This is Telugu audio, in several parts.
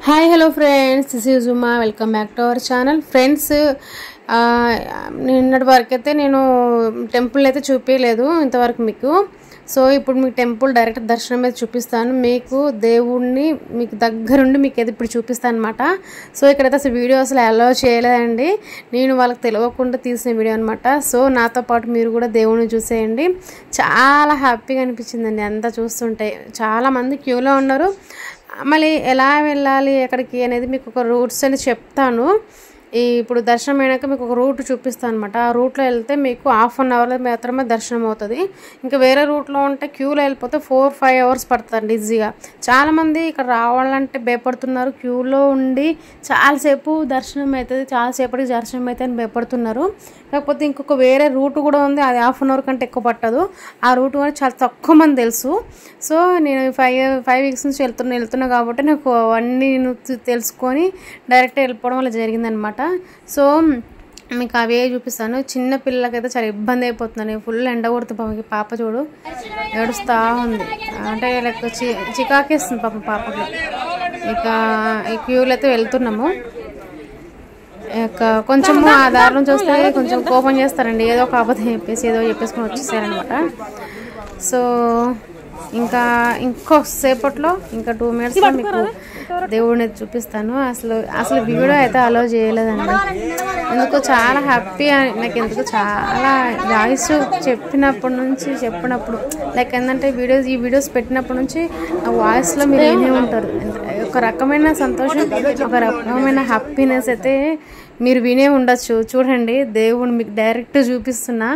Hi hello friends, this is Uma. Welcome back to our channel. Friends, నిన్నటి వరకు అయితే నేను టెంపుల్ అయితే చూపించలేదు ఇంతవరకు మీకు. సో ఇప్పుడు మీకు టెంపుల్ డైరెక్ట్ దర్శనం అయితే చూపిస్తాను. మీకు దేవుణ్ణి మీకు దగ్గరుండి మీకు అయితే ఇప్పుడు చూపిస్తాను అనమాట. సో ఇక్కడైతే అసలు వీడియో అసలు అలౌ చేయలేదండి. నేను వాళ్ళకి తెలియకుండా తీసిన వీడియో అనమాట. సో నాతో పాటు మీరు కూడా దేవుణ్ణి చూసేయండి. చాలా హ్యాపీగా అనిపించిందండి అంతా చూస్తుంటే. చాలామంది క్యూలో ఉన్నారు. మళ్ళీ ఎలా వెళ్ళాలి ఎక్కడికి అనేది మీకు ఒక రూట్స్ అని చెప్తాను. ఇప్పుడు దర్శనం అయినాక మీకు ఒక రూట్ చూపిస్తాను అనమాట. ఆ రూట్లో వెళ్తే మీకు హాఫ్ అన్ అవర్లో మాత్రమే దర్శనం అవుతుంది. ఇంకా వేరే రూట్లో ఉంటే క్యూలో వెళ్ళిపోతే 4-5 అవర్స్ పడుతుంది ఈజీగా. చాలామంది ఇక్కడ రావాలంటే భయపడుతున్నారు. క్యూలో ఉండి చాలాసేపు దర్శనం అవుతుంది, చాలాసేపటికి దర్శనం అయితే అని భయపడుతున్నారు. కాకపోతే ఇంకొక వేరే రూట్ కూడా ఉంది, అది హాఫ్ అన్ అవర్ కంటే ఎక్కువ పట్టదు. ఆ రూట్ కూడా చాలా తక్కువ మంది తెలుసు. సో నేను 5 వీక్స్ నుంచి వెళ్తున్నా కాబట్టి నాకు అవన్నీ తెలుసుకొని డైరెక్ట్ వెళ్ళిపోవడం వల్ల జరిగిందనమాట. సో మీకు అవే చూపిస్తాను. చిన్న పిల్లలకైతే చాలా ఇబ్బంది అయిపోతున్నాను. ఫుల్ ఎండ కొడుతుంది. పాప చూడు ఏడుస్తూ ఉంది, అంటే లైక్ చికాకేస్తుంది పాపకి. ఇక ఈ క్యూలో అయితే వెళ్తున్నాము. ఇక కొంచెము ఆ దారి నుంచి వస్తే కొంచెం కోపం చేస్తారండి, ఏదో ఒక ఆపద చెప్పేసుకొని వచ్చేసారనమాట. సో ఇంకా ఇంకోసేపట్లో ఇంకా 2 మినిట్స్లో మీకు దేవుడిని చూపిస్తాను. అసలు వీడియో అయితే అలౌ చేయలేదండి. ఎందుకో చాలా హ్యాపీ, నాకు ఎందుకు చాలా వాయిస్ చెప్పినప్పుడు లైక్ ఏంటంటే ఈ వీడియోస్ పెట్టినప్పటి నుంచి ఆ వాయిస్లో మీరు ఏమే ఉంటారు. ఒక రకమైన సంతోషం, ఒక రకమైన హ్యాపీనెస్ అయితే మీరు వినే ఉండొచ్చు. చూడండి, దేవుడు మీకు డైరెక్ట్ చూపిస్తున్నా.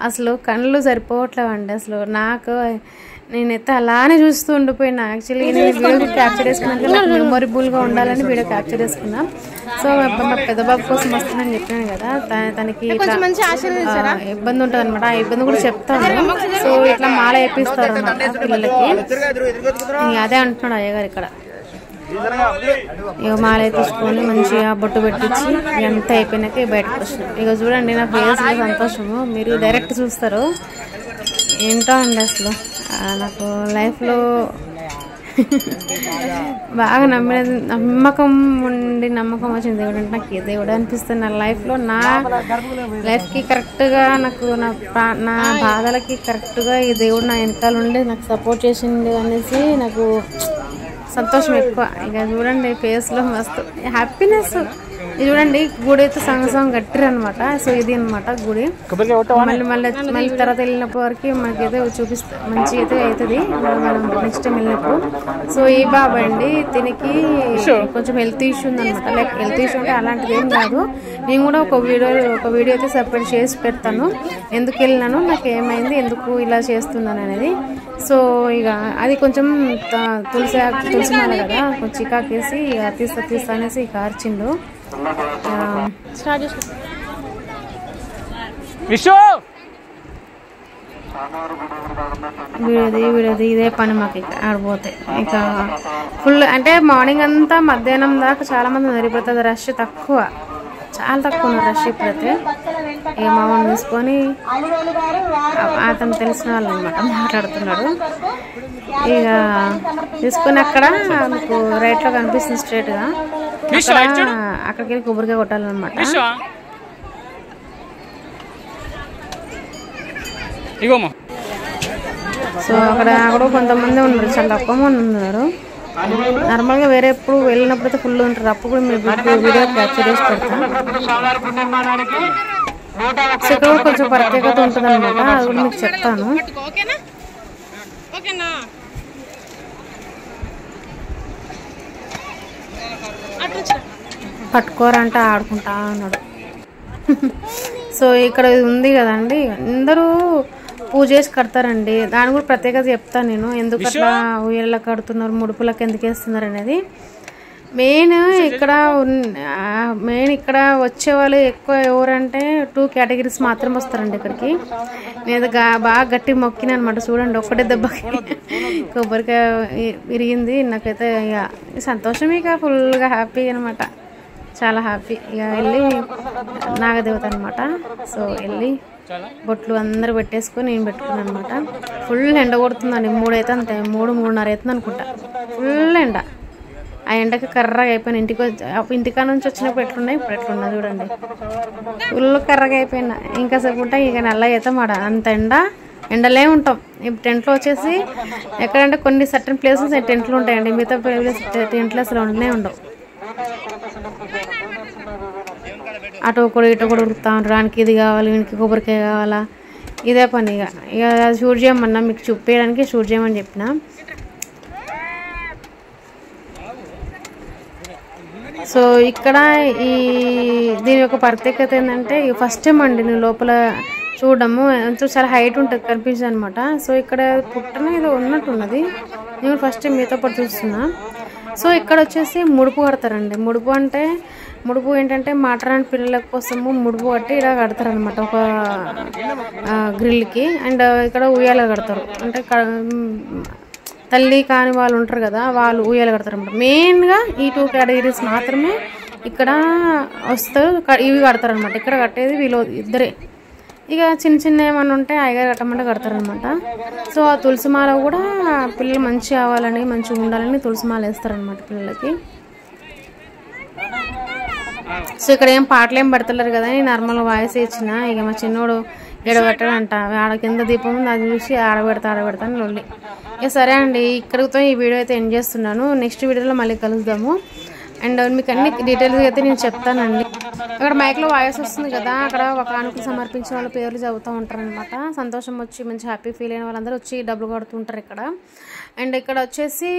అసలు కళ్ళు సరిపోవట్లేవండి. అసలు నేనైతే అలానే చూస్తూ ఉండిపోయినా. యాక్చువల్లీ నేను వీడియో క్యాప్చర్ చేసుకున్నాక నాకు మెమొరబుల్గా ఉండాలని వీడియో క్యాప్చర్ చేసుకున్నా. సో మా పెద్ద బాబు కోసం వస్తుందని చెప్పాను కదా, తనకి ఇబ్బంది ఉంటుంది అనమాట. ఆ ఇబ్బంది కూడా చెప్తాను. సో ఇట్లా మాల వేపిస్తారు అన్నమాట పిల్లలకి. అదే అంటున్నాడు అయ్యగారు ఇక్కడ. ఇక మాల వేపించుకొని మంచిగా బొట్టు పెట్టించి ఎంత అయిపోయినాక బయటకు వచ్చినాం. ఇక చూడండి నా ఫేస్ సంతోషము మీరు డైరెక్ట్ చూస్తారు. ఏంటో అండి అసలు నాకు లైఫ్లో బాగా నమ్మకం వచ్చింది దేవుడు అంటే. నాకు ఏ దేవుడు అనిపిస్తుంది నా లైఫ్లో. నా లైఫ్కి కరెక్ట్గా నాకు నా బాధలకి కరెక్ట్గా ఈ దేవుడు నా వెనకాల ఉండి నాకు సపోర్ట్ చేసింది అనేసి నాకు సంతోషం ఎక్కువ. ఇక చూడండి ఫేస్లో మస్తు హ్యాపీనెస్. ఇది చూడండి, గుడి అయితే సంగసం కట్టిరనమాట. సో ఇది అనమాట గుడి. మళ్ళీ తర్వాత వెళ్ళినప్పటి వరకు మనకైతే చూపిస్తా మంచి అయితే అవుతుంది మనం నెక్స్ట్ టైం వెళ్ళినప్పుడు. సో ఈ బాబా అండి, దీనికి కొంచెం హెల్త్ ఇష్యూ ఉందనమాట. లైక్ హెల్త్ ఇష్యూ అంటే అలాంటిది ఏం కాదు. నేను కూడా ఒక వీడియో అయితే సపరేట్ చేసి పెడతాను, ఎందుకు వెళ్ళినాను, నాకు ఏమైంది, ఎందుకు ఇలా చేస్తున్నాను అనేది. సో ఇక అది కొంచెం తులసి మాల కదా, కొంచెం చికాకేసి తీస్తా అనేసి ఇక అరిచిండు. వీడియోది ఇదే పని మాకు. ఇక ఆడిపోతే ఇక ఫుల్ అంటే మార్నింగ్ అంతా మధ్యాహ్నం దాకా చాలా మంది సరిపోతుంది. రష్ తక్కువ, చాలా తక్కువ ఉన్నారు రష్ ఇప్పుడైతే. ఇక మామూలు తీసుకొని అతను తెలిసిన వాళ్ళు అనమాట మాట్లాడుతున్నాడు. ఇక తీసుకొని అక్కడ మీకు రైట్లో కనిపిస్తుంది స్ట్రైట్గా, అక్కడికి వెళ్ళి కొబ్బరికాయ కొట్టాలన్నమాట. సో అక్కడ కొంతమంది ఉన్నారు, చాలా తక్కువ మంది ఉన్నారు. నార్మల్గా వేరే ఎప్పుడు వెళ్ళినప్పుడు అయితే ఫుల్ ఉంటారు. అప్పుడు కూడా మీరు వీడియో క్యాప్చర్ చేసి పెడతాం. సో ఇక్కడ కూడా కొంచెం ప్రత్యేకత ఉంటుంది అనమాట, అది కూడా మీకు చెప్తాను. పట్టుకోరంటే ఆడుకుంటా అన్నాడు. సో ఇక్కడ ఉంది కదండి, అందరూ పూజ చేసి కడతారండి. దాని కూడా ప్రత్యేకత చెప్తాను నేను, ఎందుకు అట్లా ఉయ్యాల కడుతున్నారు, ముడుపులకు ఎందుకు వేస్తున్నారు అనేది. మెయిన్ ఇక్కడ వచ్చేవాళ్ళు ఎక్కువ ఎవరంటే 2 కేటగిరీస్ మాత్రం వస్తారండి ఇక్కడికి. నేను బాగా గట్టి మొక్కిన అనమాట. చూడండి, ఒక్కటే దెబ్బకి కొబ్బరికాయ విరిగింది. నాకైతే ఇక సంతోషం, ఇక ఫుల్గా హ్యాపీ అనమాట, చాలా హ్యాపీ. ఇక వెళ్ళి నాగదేవత అనమాట. సో వెళ్ళి బొట్లు అందరు పెట్టేసుకొని నేను పెట్టుకున్నాను అనమాట. ఫుల్ ఎండ కొడుతుందండి. 3 అయితే అంతే, 3-3:30 అవుతుంది అనుకుంటా. ఫుల్ ఎండ. ఆ ఎండకి కర్రగా అయిపోయినా ఇంటికా నుంచి వచ్చినప్పుడు ఎట్లున్నాయి ఇప్పుడు ఎట్లున్నా చూడండి ఫుల్ కర్రగా అయిపోయినా ఇంకా సేపు ఉంటాయి ఇక నల్లగా అవుతాం ఆడ అంత ఎండలే ఉంటాం ఇప్పుడు టెంట్లో వచ్చేసి ఎక్కడంటే కొన్ని సర్టన్ ప్లేసెస్ టెంట్లు ఉంటాయండి మిగతా ప్లేస్ టెంట్లు అసలు ఉండవు అటు ఒకటి ఇటు ఒకటి ఉరుకుతా ఉంటారు దానికి ఇది కావాలి వీనికి కొబ్బరికాయ కావాలా ఇదే పని ఇక షూట్ చేయమన్నా మీకు చూపించడానికి షూట్ చేయమని చెప్పిన సో ఇక్కడ దీని యొక్క ప్రత్యేకత ఏంటంటే ఫస్ట్ టైం అండి నేను లోపల చూడడము చాలా హైట్ ఉంటుంది కనిపించింది అనమాట సో ఇక్కడ పుట్టన ఏదో ఉన్నట్టున్నది నేను ఫస్ట్ టైం మీతో పాటు చూస్తున్నా సో ఇక్కడ వచ్చేసి ముడుపు కడతారండి ముడుపు ఏంటంటే మాటరాని పిల్లల కోసము ముడుపు కట్టి ఇలా కడతారనమాట ఒక గ్రిల్కి అండ్ ఇక్కడ ఉయ్యాల కడతారు అంటే తల్లి కాని వాళ్ళు ఉంటారు కదా వాళ్ళు ఉయ్యాల కడతారు అనమాట మెయిన్గా ఈ 2 కేటగిరీస్ మాత్రమే ఇక్కడ వస్తారు ఇవి కడతారనమాట ఇక్కడ కట్టేది వీళ్ళు ఇద్దరే ఇక చిన్న ఏమన్నా ఉంటే అయ్యగారు కట్టమంటే కడతారనమాట సో ఆ తులసిమాల కూడా పిల్లలు మంచిగా అవ్వాలని మంచిగా ఉండాలని తులసిమాల వేస్తారనమాట పిల్లలకి సో ఇక్కడ ఏం పాటలు ఏం పడతలేరు కదా అని నార్మల్గా వాయిస్ ఇచ్చిన ఇక మా చిన్నోడు ఎడబెట్టాడంట ఆడ కింద దీపం ఉంది అది చూసి ఆడబెడతాను లొల్లి ఇక సరే అండి ఇక్కడితో ఈ వీడియో అయితే ఎండ్ చేస్తున్నాను నెక్స్ట్ వీడియోలో మళ్ళీ కలుద్దాము అండ్ మీకు అన్ని డీటెయిల్గా అయితే నేను చెప్తానండి అక్కడ మైక్లో వాయిస్ వస్తుంది కదా అక్కడ ఒక కానుకలు సమర్పించిన వాళ్ళ పేర్లు చదువుతూ ఉంటారు అనమాట సంతోషం వచ్చి మంచి హ్యాపీ ఫీల్ అయిన వాళ్ళందరూ వచ్చి డబ్బులు కడుతుంటారు ఇక్కడ అండ్ ఇక్కడ వచ్చేసి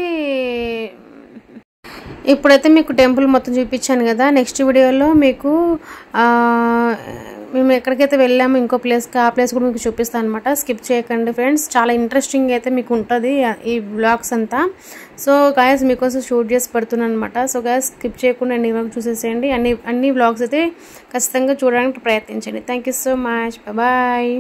ఇప్పుడైతే మీకు టెంపుల్ మొత్తం చూపించాను కదా నెక్స్ట్ వీడియోలో మీకు మేము ఎక్కడికైతే వెళ్ళాము ఇంకో ప్లేస్కి ఆ ప్లేస్ కూడా మీకు చూపిస్తాను అనమాట స్కిప్ చేయకండి ఫ్రెండ్స్ చాలా ఇంట్రెస్టింగ్ అయితే మీకు ఉంటుంది ఈ బ్లాగ్స్ అంతా సో గాయస్ మీకోసం షూట్ చేసి పెడుతున్నాను అనమాట సో గాయస్ స్కిప్ చేయకుండా అన్ని వరకు చూసేసేయండి అన్ని బ్లాగ్స్ అయితే ఖచ్చితంగా చూడడానికి ప్రయత్నించండి thank you so much bye